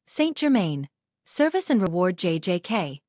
Saint Germain. Service and reward JJK.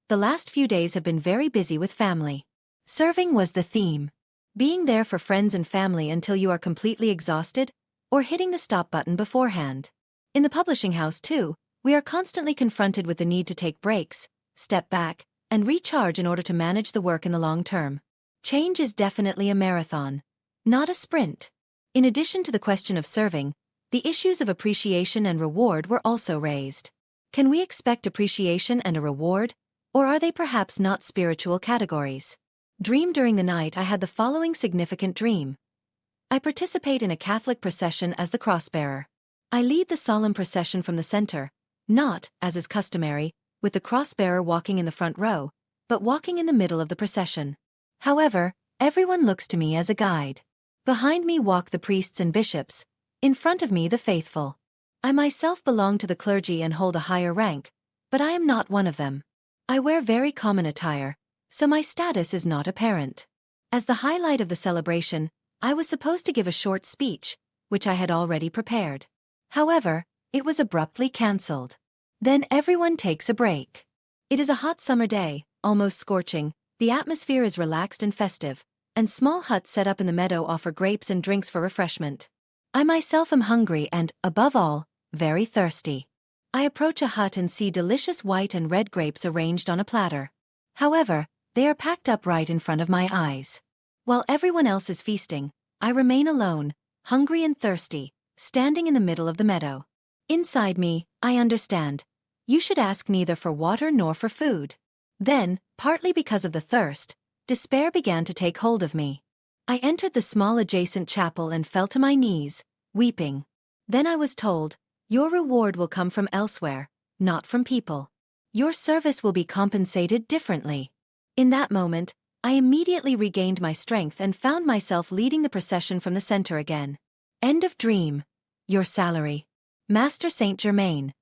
The last few days have been very busy with family. Serving was the theme. Being there for friends and family until you are completely exhausted, or hitting the stop button beforehand. In the publishing house too, we are constantly confronted with the need to take breaks, step back, and recharge in order to manage the work in the long term. Change is definitely a marathon, not a sprint. In addition to the question of serving, the issues of appreciation and reward were also raised. Can we expect appreciation and a reward, or are they perhaps not spiritual categories? Dream. During the night I had the following significant dream. I participate in a Catholic procession as the crossbearer. I lead the solemn procession from the center, not, as is customary, with the crossbearer walking in the front row, but walking in the middle of the procession. However, everyone looks to me as a guide. Behind me walk the priests and bishops, in front of me the faithful. I myself belong to the clergy and hold a higher rank, but I am not one of them. I wear very common attire, so my status is not apparent. As the highlight of the celebration, I was supposed to give a short speech, which I had already prepared. However, it was abruptly cancelled. Then everyone takes a break. It is a hot summer day, almost scorching, the atmosphere is relaxed and festive, and small huts set up in the meadow offer grapes and drinks for refreshment. I myself am hungry and, above all, very thirsty. I approach a hut and see delicious white and red grapes arranged on a platter. However, they are packed up right in front of my eyes. While everyone else is feasting, I remain alone, hungry and thirsty, standing in the middle of the meadow. Inside me, I understand. You should ask neither for water nor for food. Then, partly because of the thirst, despair began to take hold of me. I entered the small adjacent chapel and fell to my knees, weeping. Then I was told, your reward will come from elsewhere, not from people. Your service will be compensated differently. In that moment, I immediately regained my strength and found myself leading the procession from the center again. End of dream. Your salary. Master Saint Germain.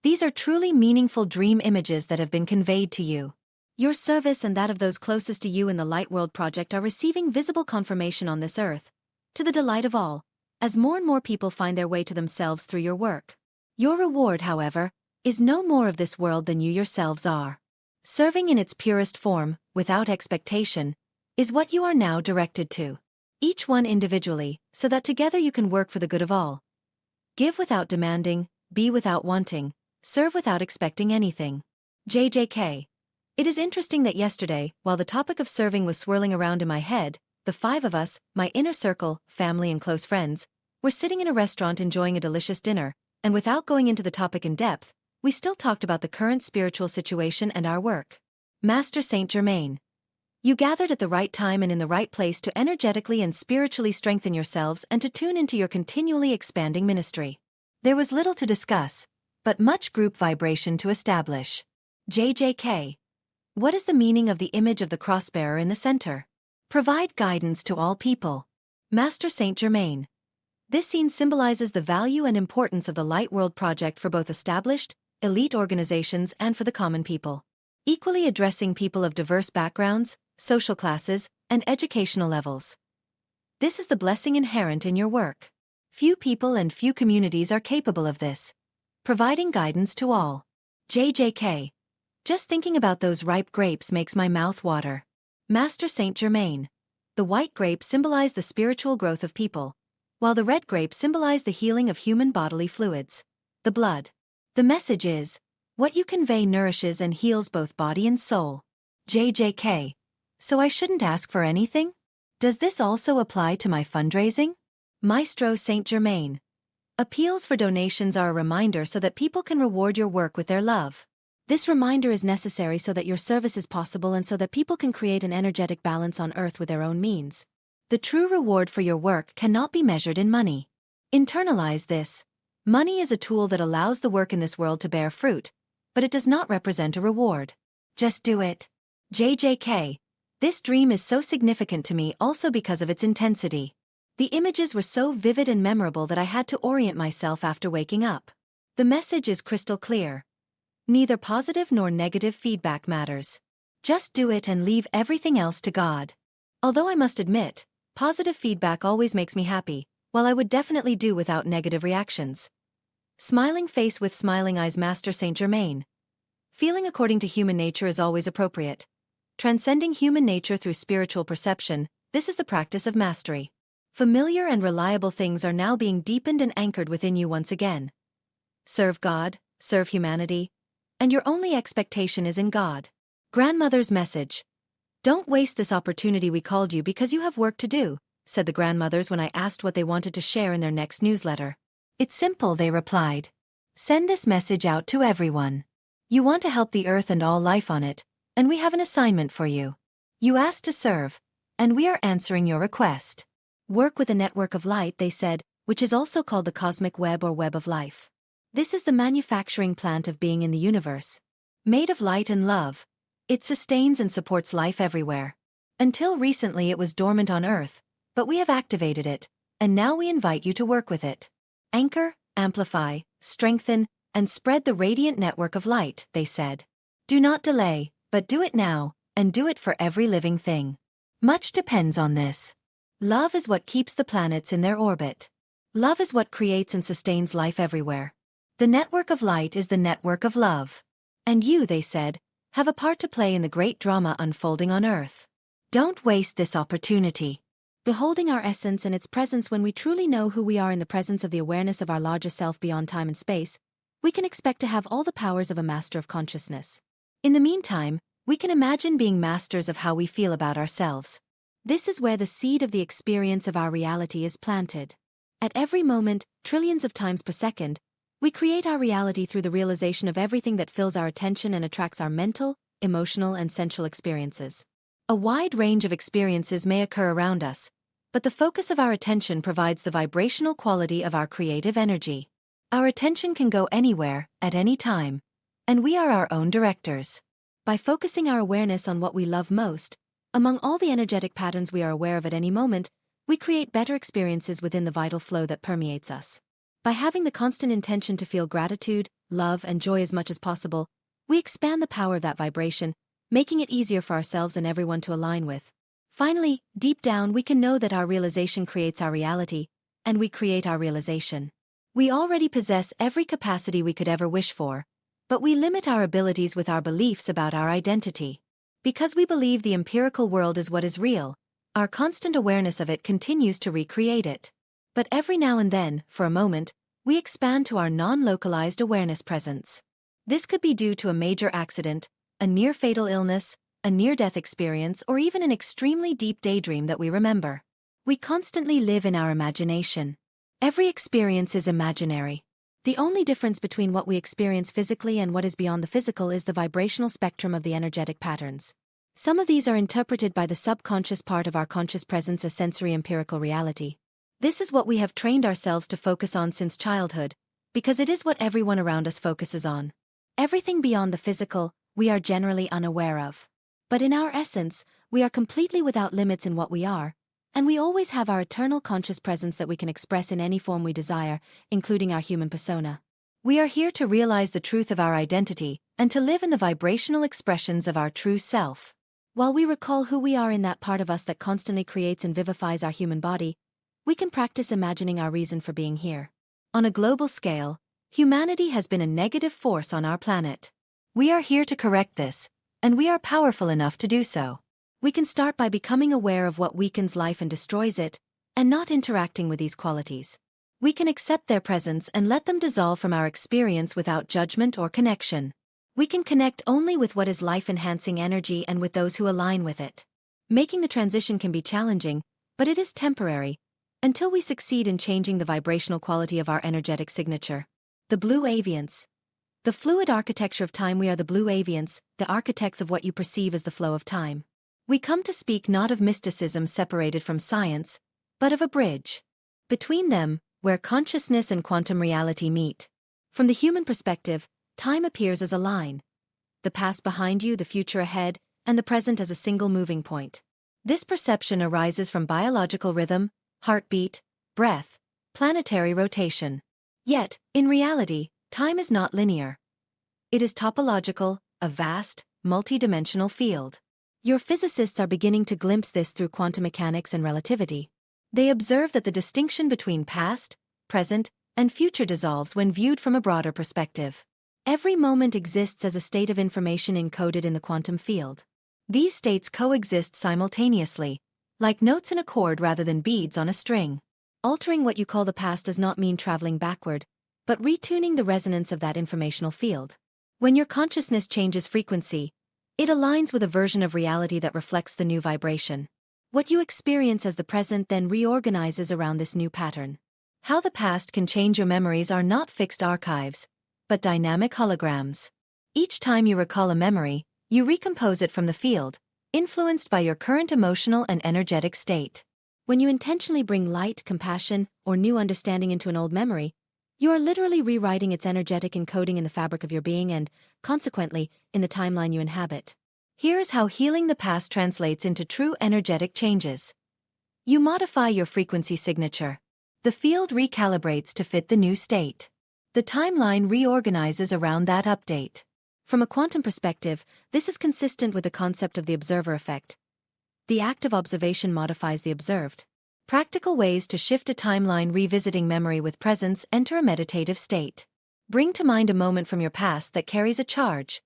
These are truly meaningful dream images that have been conveyed to you. Your service and that of those closest to you in the Light World Project are receiving visible confirmation on this earth, to the delight of all, as more and more people find their way to themselves through your work. Your reward, however, is no more of this world than you yourselves are. Serving in its purest form, without expectation, is what you are now directed to. Each one individually, so that together you can work for the good of all. Give without demanding, be without wanting, serve without expecting anything. JJK. It is interesting that yesterday, while the topic of serving was swirling around in my head, the 5 of us, my inner circle, family and close friends, were sitting in a restaurant enjoying a delicious dinner, and without going into the topic in depth, we still talked about the current spiritual situation and our work. Master Saint Germain. You gathered at the right time and in the right place to energetically and spiritually strengthen yourselves and to tune into your continually expanding ministry. There was little to discuss, but much group vibration to establish. JJK. What is the meaning of the image of the crossbearer in the center? Provide guidance to all people. Master Saint Germain. This scene symbolizes the value and importance of the Light World Project for both established, elite organizations and for the common people. Equally addressing people of diverse backgrounds, social classes, and educational levels. This is the blessing inherent in your work. Few people and few communities are capable of this. Providing guidance to all. JJK. Just thinking about those ripe grapes makes my mouth water. Master Saint Germain. The white grapes symbolize the spiritual growth of people, while the red grapes symbolize the healing of human bodily fluids, the blood. The message is, what you convey nourishes and heals both body and soul. JJK. So I shouldn't ask for anything? Does this also apply to my fundraising? Maestro Saint Germain. Appeals for donations are a reminder so that people can reward your work with their love. This reminder is necessary so that your service is possible and so that people can create an energetic balance on earth with their own means. The true reward for your work cannot be measured in money. Internalize this. Money is a tool that allows the work in this world to bear fruit, but it does not represent a reward. Just do it. JJK. This dream is so significant to me also because of its intensity. The images were so vivid and memorable that I had to orient myself after waking up. The message is crystal clear. Neither positive nor negative feedback matters. Just do it and leave everything else to God. Although I must admit, positive feedback always makes me happy, while I would definitely do without negative reactions. Smiling face with smiling eyes, Master Saint Germain. Feeling according to human nature is always appropriate. Transcending human nature through spiritual perception, this is the practice of mastery. Familiar and reliable things are now being deepened and anchored within you once again. Serve God, serve humanity, and your only expectation is in God. Grandmother's message. Don't waste this opportunity, we called you because you have work to do, said the grandmothers when I asked what they wanted to share in their next newsletter. It's simple, they replied. Send this message out to everyone. You want to help the earth and all life on it, and we have an assignment for you. You asked to serve, and we are answering your request. Work with a network of light, they said, which is also called the cosmic web or web of life. This is the manufacturing plant of being in the universe. Made of light and love, it sustains and supports life everywhere. Until recently it was dormant on Earth, but we have activated it, and now we invite you to work with it. Anchor, amplify, strengthen, and spread the radiant network of light, they said. Do not delay, but do it now, and do it for every living thing. Much depends on this. Love is what keeps the planets in their orbit. Love is what creates and sustains life everywhere. The network of light is the network of love. And you, they said, have a part to play in the great drama unfolding on Earth. Don't waste this opportunity. Beholding our essence and its presence, when we truly know who we are in the presence of the awareness of our larger self beyond time and space, we can expect to have all the powers of a master of consciousness. In the meantime, we can imagine being masters of how we feel about ourselves. This is where the seed of the experience of our reality is planted. At every moment, trillions of times per second, we create our reality through the realization of everything that fills our attention and attracts our mental, emotional, and sensual experiences. A wide range of experiences may occur around us, but the focus of our attention provides the vibrational quality of our creative energy. Our attention can go anywhere, at any time, and we are our own directors. By focusing our awareness on what we love most, among all the energetic patterns we are aware of at any moment, we create better experiences within the vital flow that permeates us. By having the constant intention to feel gratitude, love, and joy as much as possible, we expand the power of that vibration, making it easier for ourselves and everyone to align with. Finally, deep down we can know that our realization creates our reality, and we create our realization. We already possess every capacity we could ever wish for, but we limit our abilities with our beliefs about our identity. Because we believe the empirical world is what is real, our constant awareness of it continues to recreate it. But every now and then, for a moment, we expand to our non-localized awareness presence. This could be due to a major accident, a near-fatal illness, a near-death experience, or even an extremely deep daydream that we remember. We constantly live in our imagination. Every experience is imaginary. The only difference between what we experience physically and what is beyond the physical is the vibrational spectrum of the energetic patterns. Some of these are interpreted by the subconscious part of our conscious presence as sensory empirical reality. This is what we have trained ourselves to focus on since childhood, because it is what everyone around us focuses on. Everything beyond the physical, we are generally unaware of. But in our essence, we are completely without limits in what we are, and we always have our eternal conscious presence that we can express in any form we desire, including our human persona. We are here to realize the truth of our identity, and to live in the vibrational expressions of our true self. While we recall who we are in that part of us that constantly creates and vivifies our human body, we can practice imagining our reason for being here. On a global scale, humanity has been a negative force on our planet. We are here to correct this, and we are powerful enough to do so. We can start by becoming aware of what weakens life and destroys it, and not interacting with these qualities. We can accept their presence and let them dissolve from our experience without judgment or connection. We can connect only with what is life-enhancing energy and with those who align with it. Making the transition can be challenging, but it is temporary, until we succeed in changing the vibrational quality of our energetic signature. The Blue Avians. The fluid architecture of time. We are the Blue Avians, the architects of what you perceive as the flow of time. We come to speak not of mysticism separated from science, but of a bridge between them, where consciousness and quantum reality meet. From the human perspective, time appears as a line. The past behind you, the future ahead, and the present as a single moving point. This perception arises from biological rhythm, heartbeat, breath, planetary rotation. Yet, in reality, time is not linear. It is topological, a vast, multidimensional field. Your physicists are beginning to glimpse this through quantum mechanics and relativity. They observe that the distinction between past, present, and future dissolves when viewed from a broader perspective. Every moment exists as a state of information encoded in the quantum field. These states coexist simultaneously, like notes in a chord rather than beads on a string. Altering what you call the past does not mean traveling backward, but retuning the resonance of that informational field. When your consciousness changes frequency, it aligns with a version of reality that reflects the new vibration. What you experience as the present then reorganizes around this new pattern. How the past can change your memories are not fixed archives, but dynamic holograms. Each time you recall a memory, you recompose it from the field, influenced by your current emotional and energetic state. When you intentionally bring light, compassion, or new understanding into an old memory, you are literally rewriting its energetic encoding in the fabric of your being and, consequently, in the timeline you inhabit. Here's how healing the past translates into true energetic changes. You modify your frequency signature. The field recalibrates to fit the new state. The timeline reorganizes around that update. From a quantum perspective, this is consistent with the concept of the observer effect. The act of observation modifies the observed. Practical ways to shift a timeline: revisiting memory with presence, enter a meditative state. Bring to mind a moment from your past that carries a charge,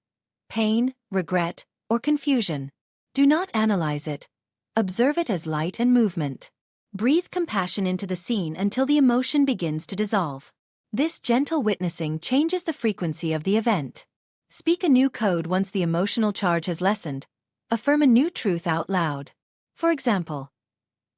pain, regret, or confusion. Do not analyze it. Observe it as light and movement. Breathe compassion into the scene until the emotion begins to dissolve. This gentle witnessing changes the frequency of the event. Speak a new code once the emotional charge has lessened. Affirm a new truth out loud. For example,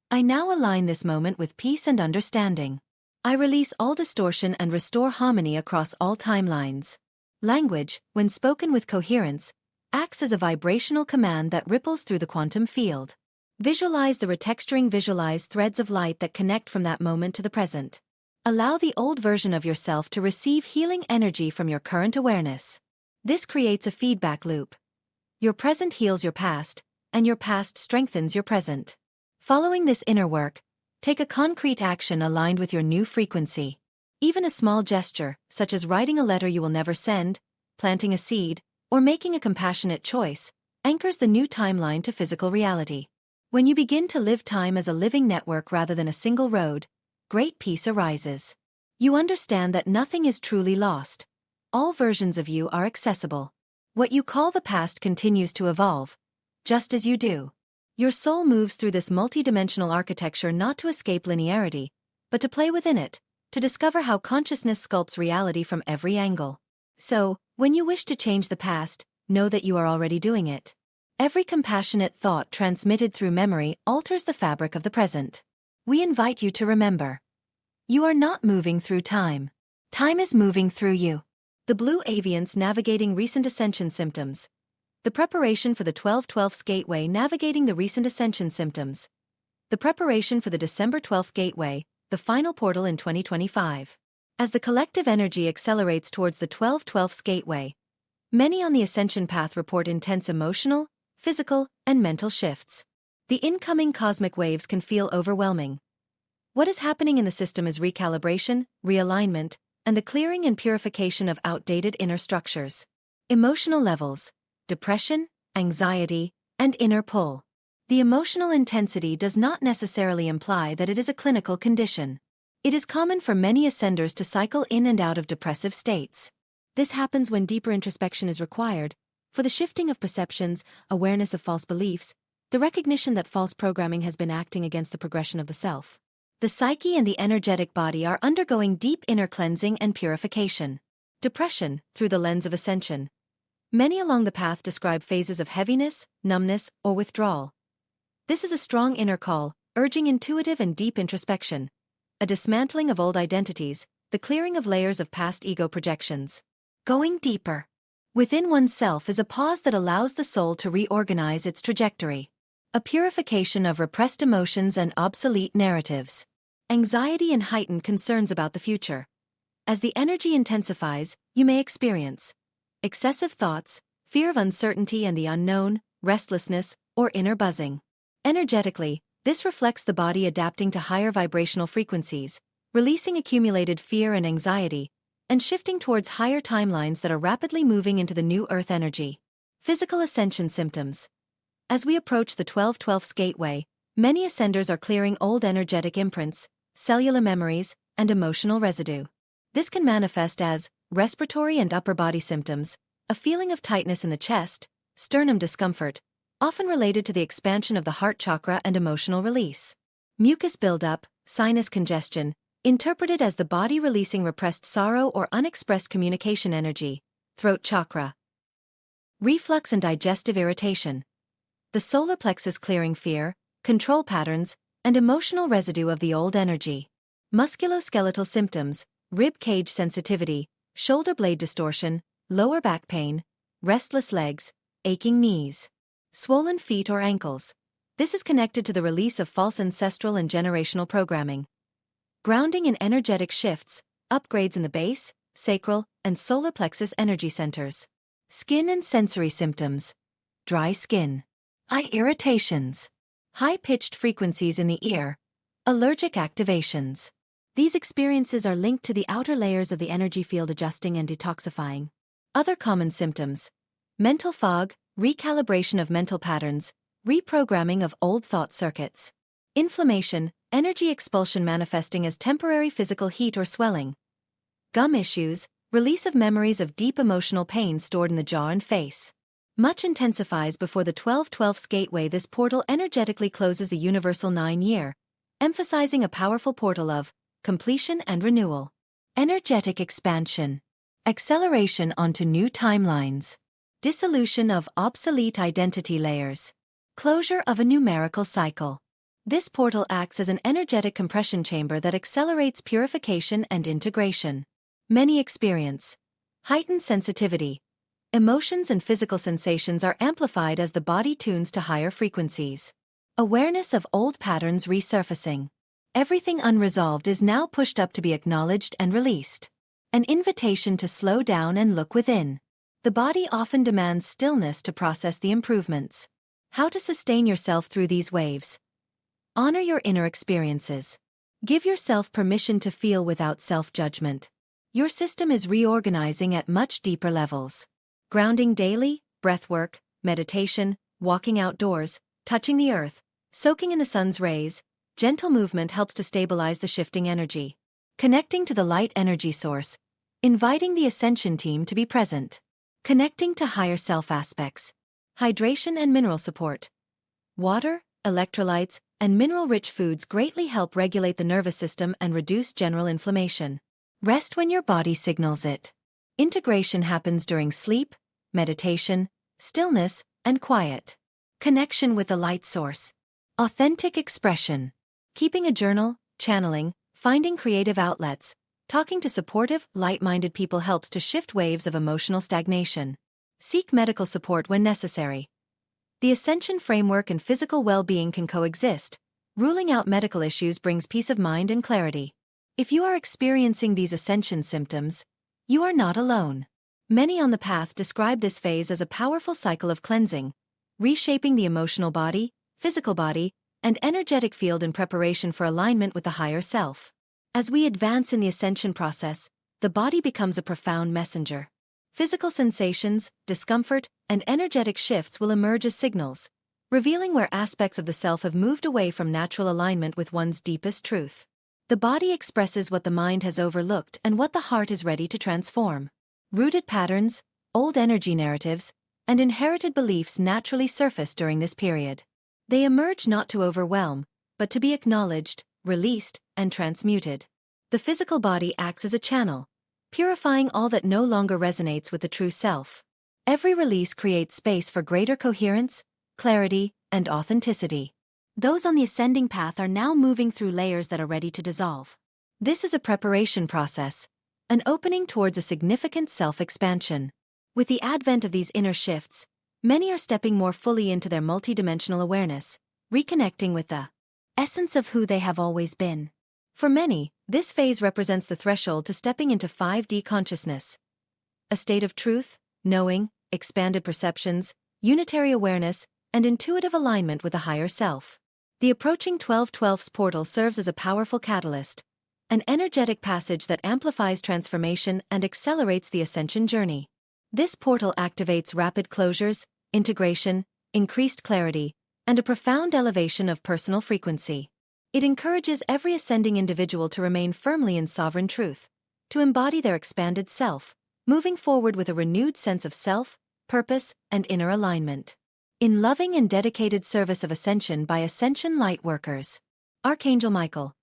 I now align this moment with peace and understanding. I release all distortion and restore harmony across all timelines. Language, when spoken with coherence, acts as a vibrational command that ripples through the quantum field. Visualize the retexturing. Visualize threads of light that connect from that moment to the present. Allow the old version of yourself to receive healing energy from your current awareness. This creates a feedback loop. Your present heals your past, and your past strengthens your present. Following this inner work, take a concrete action aligned with your new frequency. Even a small gesture, such as writing a letter you will never send, planting a seed, or making a compassionate choice, anchors the new timeline to physical reality. When you begin to live time as a living network rather than a single road, great peace arises. You understand that nothing is truly lost. All versions of you are accessible. What you call the past continues to evolve, just as you do. Your soul moves through this multidimensional architecture not to escape linearity, but to play within it, to discover how consciousness sculpts reality from every angle. So, when you wish to change the past, know that you are already doing it. Every compassionate thought transmitted through memory alters the fabric of the present. We invite you to remember. You are not moving through time. Time is moving through you. The blue Avians navigating recent ascension symptoms. The preparation for the 12/12 gateway navigating the recent ascension symptoms. The preparation for the December 12th gateway, the final portal in 2025. As the collective energy accelerates towards the 12/12 gateway, many on the ascension path report intense emotional, physical, and mental shifts. The incoming cosmic waves can feel overwhelming. What is happening in the system is recalibration, realignment, and the clearing and purification of outdated inner structures. Emotional levels: depression, anxiety, and inner pull. The emotional intensity does not necessarily imply that it is a clinical condition. It is common for many ascenders to cycle in and out of depressive states. This happens when deeper introspection is required, for the shifting of perceptions, awareness of false beliefs, the recognition that false programming has been acting against the progression of the self. The psyche and the energetic body are undergoing deep inner cleansing and purification. Depression, through the lens of ascension. Many along the path describe phases of heaviness, numbness, or withdrawal. This is a strong inner call, urging intuitive and deep introspection. A dismantling of old identities, the clearing of layers of past ego projections. Going deeper within oneself is a pause that allows the soul to reorganize its trajectory. A purification of repressed emotions and obsolete narratives. Anxiety and heightened concerns about the future. As the energy intensifies, you may experience excessive thoughts, fear of uncertainty and the unknown, restlessness, or inner buzzing. Energetically, this reflects the body adapting to higher vibrational frequencies, releasing accumulated fear and anxiety, and shifting towards higher timelines that are rapidly moving into the new earth energy. Physical ascension symptoms. As we approach the 12/12 gateway, many ascenders are clearing old energetic imprints, cellular memories, and emotional residue. This can manifest as respiratory and upper body symptoms, a feeling of tightness in the chest, sternum discomfort, often related to the expansion of the heart chakra and emotional release. Mucus buildup, sinus congestion, interpreted as the body releasing repressed sorrow or unexpressed communication energy, throat chakra. Reflux and digestive irritation. The solar plexus clearing fear, control patterns, and emotional residue of the old energy. Musculoskeletal symptoms, rib cage sensitivity, shoulder blade distortion, lower back pain, restless legs, aching knees, swollen feet or ankles. This is connected to the release of false ancestral and generational programming. Grounding in energetic shifts, upgrades in the base, sacral, and solar plexus energy centers. Skin and sensory symptoms. Dry skin. Eye irritations. High-pitched frequencies in the ear. Allergic activations. These experiences are linked to the outer layers of the energy field adjusting and detoxifying. Other common symptoms. Mental fog, recalibration of mental patterns, reprogramming of old thought circuits. Inflammation, energy expulsion manifesting as temporary physical heat or swelling. Gum issues, release of memories of deep emotional pain stored in the jaw and face. Much intensifies before the 12/12 gateway. This portal energetically closes the universal 9-year, emphasizing a powerful portal of completion and renewal. Energetic expansion. Acceleration onto new timelines. Dissolution of obsolete identity layers. Closure of a numerical cycle. This portal acts as an energetic compression chamber that accelerates purification and integration. Many experience heightened sensitivity. Emotions and physical sensations are amplified as the body tunes to higher frequencies. Awareness of old patterns resurfacing. Everything unresolved is now pushed up to be acknowledged and released. An invitation to slow down and look within. The body often demands stillness to process the improvements. How to sustain yourself through these waves. Honor your inner experiences. Give yourself permission to feel without self-judgment. Your system is reorganizing at much deeper levels. Grounding daily, breathwork, meditation, walking outdoors, touching the earth, soaking in the sun's rays, gentle movement helps to stabilize the shifting energy. Connecting to the light energy source. Inviting the Ascension team to be present. Connecting to higher self aspects. Hydration and mineral support. Water, electrolytes, and mineral-rich foods greatly help regulate the nervous system and reduce general inflammation. Rest when your body signals it. Integration happens during sleep, meditation, stillness, and quiet. Connection with the light source. Authentic expression. Keeping a journal, channeling, finding creative outlets, talking to supportive, light-minded people helps to shift waves of emotional stagnation. Seek medical support when necessary. The Ascension framework and physical well-being can coexist. Ruling out medical issues brings peace of mind and clarity. If you are experiencing these Ascension symptoms, you are not alone. Many on the path describe this phase as a powerful cycle of cleansing, reshaping the emotional body, physical body, and energetic field in preparation for alignment with the higher self. As we advance in the Ascension process, the body becomes a profound messenger. Physical sensations, discomfort, and energetic shifts will emerge as signals, revealing where aspects of the self have moved away from natural alignment with one's deepest truth. The body expresses what the mind has overlooked and what the heart is ready to transform. Rooted patterns, old energy narratives, and inherited beliefs naturally surface during this period. They emerge not to overwhelm, but to be acknowledged, released, and transmuted. The physical body acts as a channel, purifying all that no longer resonates with the true self. Every release creates space for greater coherence, clarity, and authenticity. Those on the ascending path are now moving through layers that are ready to dissolve. This is a preparation process, an opening towards a significant self-expansion. With the advent of these inner shifts, many are stepping more fully into their multidimensional awareness, reconnecting with the essence of who they have always been. For many, this phase represents the threshold to stepping into 5D consciousness, a state of truth, knowing, expanded perceptions, unitary awareness, and intuitive alignment with a higher self. The approaching 12/12's portal serves as a powerful catalyst, an energetic passage that amplifies transformation and accelerates the ascension journey. This portal activates rapid closures, integration, increased clarity, and a profound elevation of personal frequency. It encourages every ascending individual to remain firmly in sovereign truth, to embody their expanded self, moving forward with a renewed sense of self, purpose, and inner alignment. In loving and dedicated service of Ascension by Ascension Lightworkers. Archangel Michael.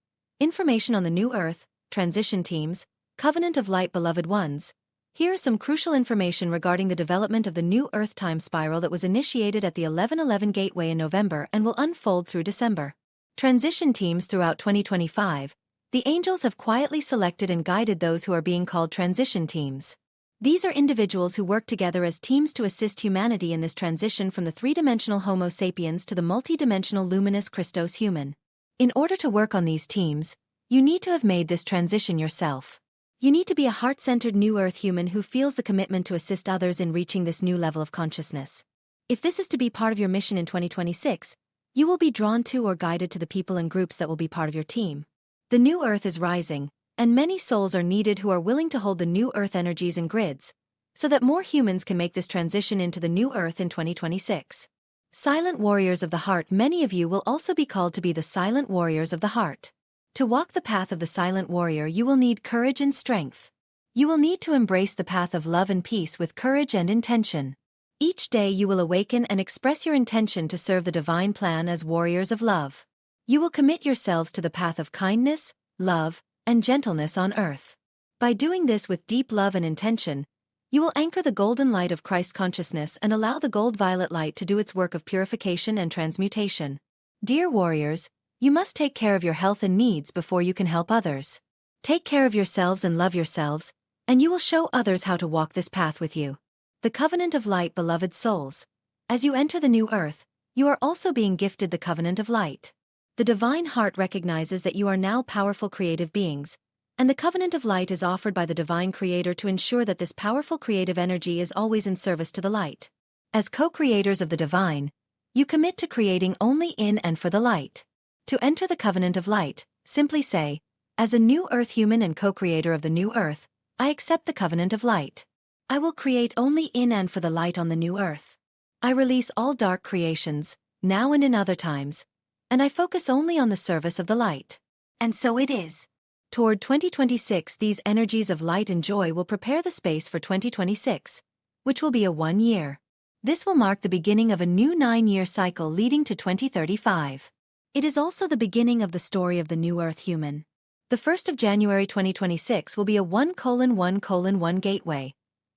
Information on the New Earth, Transition Teams, Covenant of Light Beloved Ones. Here is some crucial information regarding the development of the New Earth time spiral that was initiated at the 1111 Gateway in November and will unfold through December. Transition teams throughout 2025. The angels have quietly selected and guided those who are being called transition teams. These are individuals who work together as teams to assist humanity in this transition from the three-dimensional Homo sapiens to the multi-dimensional luminous Christos human. In order to work on these teams, you need to have made this transition yourself. You need to be a heart-centered New Earth human who feels the commitment to assist others in reaching this new level of consciousness. If this is to be part of your mission in 2026, you will be drawn to or guided to the people and groups that will be part of your team. The New Earth is rising, and many souls are needed who are willing to hold the New Earth energies and grids, so that more humans can make this transition into the New Earth in 2026. Silent Warriors of the Heart. Many of you will also be called to be the Silent Warriors of the Heart. To walk the path of the Silent Warrior, you will need courage and strength. You will need to embrace the path of love and peace with courage and intention. Each day you will awaken and express your intention to serve the divine plan as warriors of love. You will commit yourselves to the path of kindness, love, and gentleness on earth. By doing this with deep love and intention, you will anchor the golden light of Christ consciousness and allow the gold-violet light to do its work of purification and transmutation. Dear warriors, you must take care of your health and needs before you can help others. Take care of yourselves and love yourselves, and you will show others how to walk this path with you. The Covenant of Light. Beloved souls, as you enter the New Earth, you are also being gifted the Covenant of Light. The Divine Heart recognizes that you are now powerful creative beings, and the Covenant of Light is offered by the Divine Creator to ensure that this powerful creative energy is always in service to the light. As co-creators of the Divine, you commit to creating only in and for the light. To enter the Covenant of Light, simply say, as a New Earth human and co-creator of the New Earth, I accept the Covenant of Light. I will create only in and for the light on the New Earth. I release all dark creations, now and in other times, and I focus only on the service of the light. And so it is. Toward 2026, these energies of light and joy will prepare the space for 2026, which will be a 1 year. This will mark the beginning of a new 9-year cycle leading to 2035. It is also the beginning of the story of the New Earth human. The 1st of January 2026 will be a 1:1:1 gateway,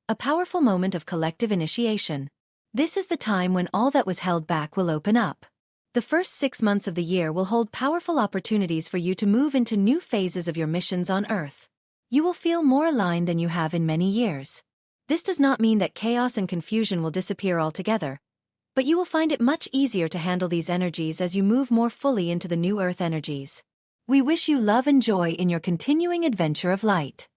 a powerful moment of collective initiation. This is the time when all that was held back will open up. The first 6 months of the year will hold powerful opportunities for you to move into new phases of your missions on Earth. You will feel more aligned than you have in many years. This does not mean that chaos and confusion will disappear altogether, but you will find it much easier to handle these energies as you move more fully into the New Earth energies. We wish you love and joy in your continuing adventure of light.